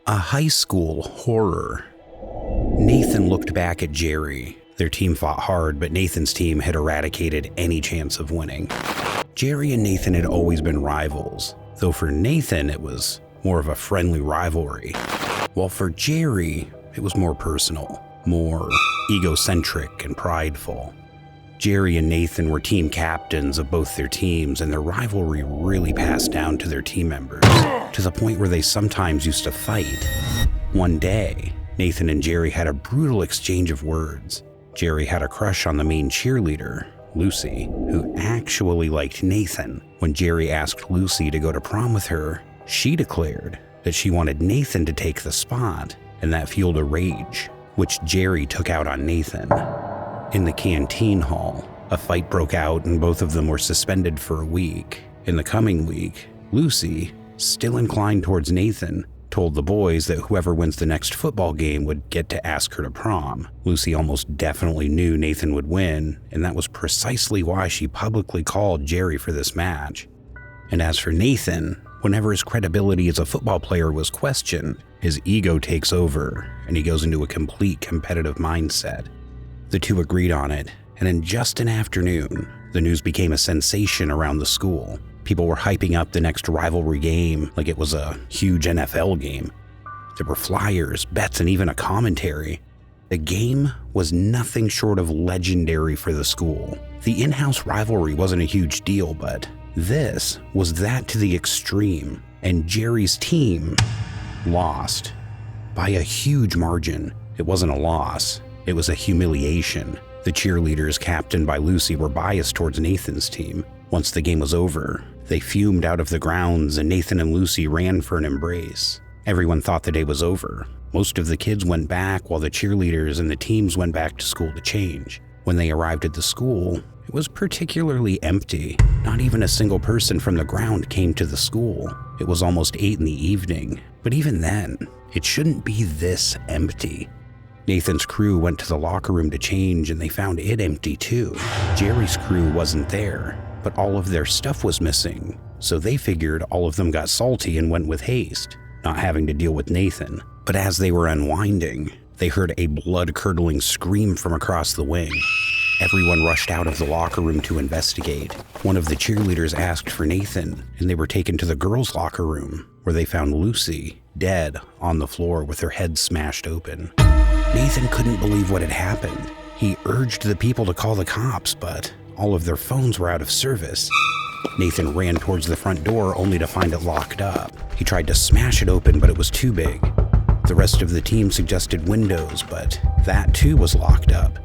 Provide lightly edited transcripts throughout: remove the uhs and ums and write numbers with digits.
A high school horror. Nathan looked back at Jerry. Their team fought hard, but Nathan's team had eradicated any chance of winning. Jerry and Nathan had always been rivals, though for Nathan it was more of a friendly rivalry, while for Jerry it was more personal, more egocentric and prideful. Jerry and Nathan were team captains of both their teams, and their rivalry really passed down to their team members, to the point where they sometimes used to fight. One day, Nathan and Jerry had a brutal exchange of words. Jerry had a crush on the main cheerleader, Lucy, who actually liked Nathan. When Jerry asked Lucy to go to prom with her, she declared that she wanted Nathan to take the spot, and that fueled a rage, which Jerry took out on Nathan. In the canteen hall, a fight broke out and both of them were suspended for a week. In the coming week, Lucy, still inclined towards Nathan, told the boys that whoever wins the next football game would get to ask her to prom. Lucy almost definitely knew Nathan would win, and that was precisely why she publicly called Jerry for this match. And as for Nathan, whenever his credibility as a football player was questioned, his ego takes over and he goes into a complete competitive mindset. The two agreed on it, and in just an afternoon, the news became a sensation around the school. People were hyping up the next rivalry game like it was a huge NFL game. There were flyers, bets, and even a commentary. The game was nothing short of legendary for the school. The in-house rivalry wasn't a huge deal, but this was that to the extreme, and Jerry's team lost by a huge margin. It wasn't a loss. It was a humiliation. The cheerleaders, captained by Lucy, were biased towards Nathan's team. Once the game was over, they fumed out of the grounds and Nathan and Lucy ran for an embrace. Everyone thought the day was over. Most of the kids went back while the cheerleaders and the teams went back to school to change. When they arrived at the school, it was particularly empty. Not even a single person from the ground came to the school. It was almost 8 in the evening, but even then, it shouldn't be this empty. Nathan's crew went to the locker room to change and they found it empty too. Jerry's crew wasn't there, but all of their stuff was missing, so they figured all of them got salty and went with haste, not having to deal with Nathan. But as they were unwinding, they heard a blood-curdling scream from across the wing. Everyone rushed out of the locker room to investigate. One of the cheerleaders asked for Nathan, and they were taken to the girls' locker room, where they found Lucy dead on the floor with her head smashed open. Nathan couldn't believe what had happened. He urged the people to call the cops, but all of their phones were out of service. Nathan ran towards the front door only to find it locked up. He tried to smash it open, but it was too big. The rest of the team suggested windows, but that too was locked up.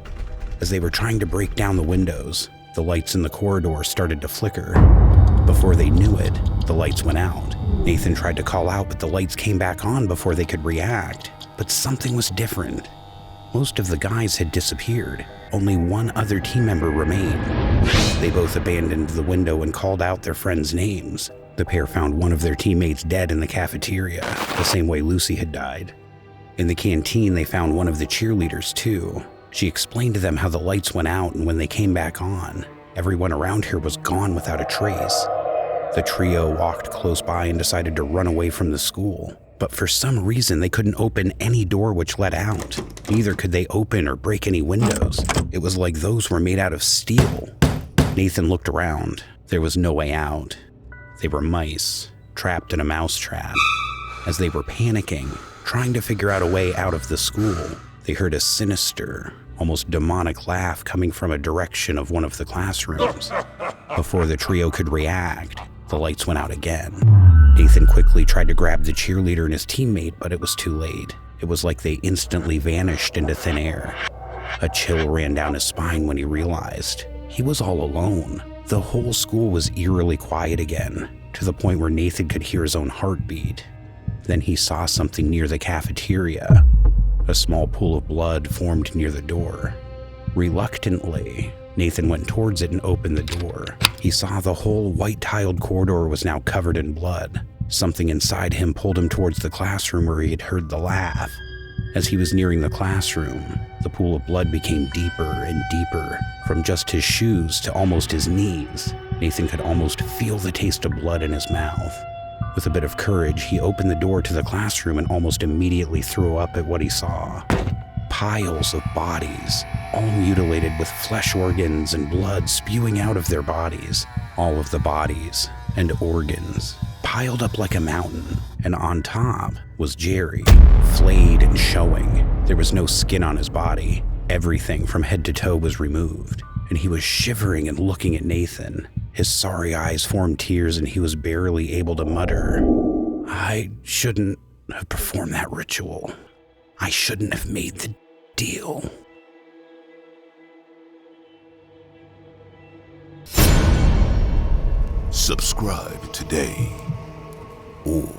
As they were trying to break down the windows, the lights in the corridor started to flicker. Before they knew it, the lights went out. Nathan tried to call out, but the lights came back on before they could react. But something was different. Most of the guys had disappeared. Only one other team member remained. They both abandoned the window and called out their friends' names. The pair found one of their teammates dead in the cafeteria, the same way Lucy had died. In the canteen, they found one of the cheerleaders too. She explained to them how the lights went out, and when they came back on, everyone around here was gone without a trace. The trio walked close by and decided to run away from the school. But for some reason, they couldn't open any door which led out. Neither could they open or break any windows. It was like those were made out of steel. Nathan looked around. There was no way out. They were mice, trapped in a mousetrap. As they were panicking, trying to figure out a way out of the school, they heard a sinister, almost demonic laugh coming from a direction of one of the classrooms. Before the trio could react, the lights went out again. Nathan quickly tried to grab the cheerleader and his teammate, but it was too late. It was like they instantly vanished into thin air. A chill ran down his spine when he realized he was all alone. The whole school was eerily quiet again, to the point where Nathan could hear his own heartbeat. Then he saw something near the cafeteria. A small pool of blood formed near the door. Reluctantly, Nathan went towards it and opened the door. He saw the whole white-tiled corridor was now covered in blood. Something inside him pulled him towards the classroom where he had heard the laugh. As he was nearing the classroom, the pool of blood became deeper and deeper, from just his shoes to almost his knees. Nathan could almost feel the taste of blood in his mouth. With a bit of courage, he opened the door to the classroom and almost immediately threw up at what he saw. Piles of bodies, all mutilated with flesh organs and blood spewing out of their bodies. All of the bodies and organs piled up like a mountain, and on top was Jerry, flayed and showing. There was no skin on his body. Everything from head to toe was removed, and he was shivering and looking at Nathan. His sorry eyes formed tears, and he was barely able to mutter, "I shouldn't have performed that ritual. I shouldn't have made the deal." Subscribe today. Or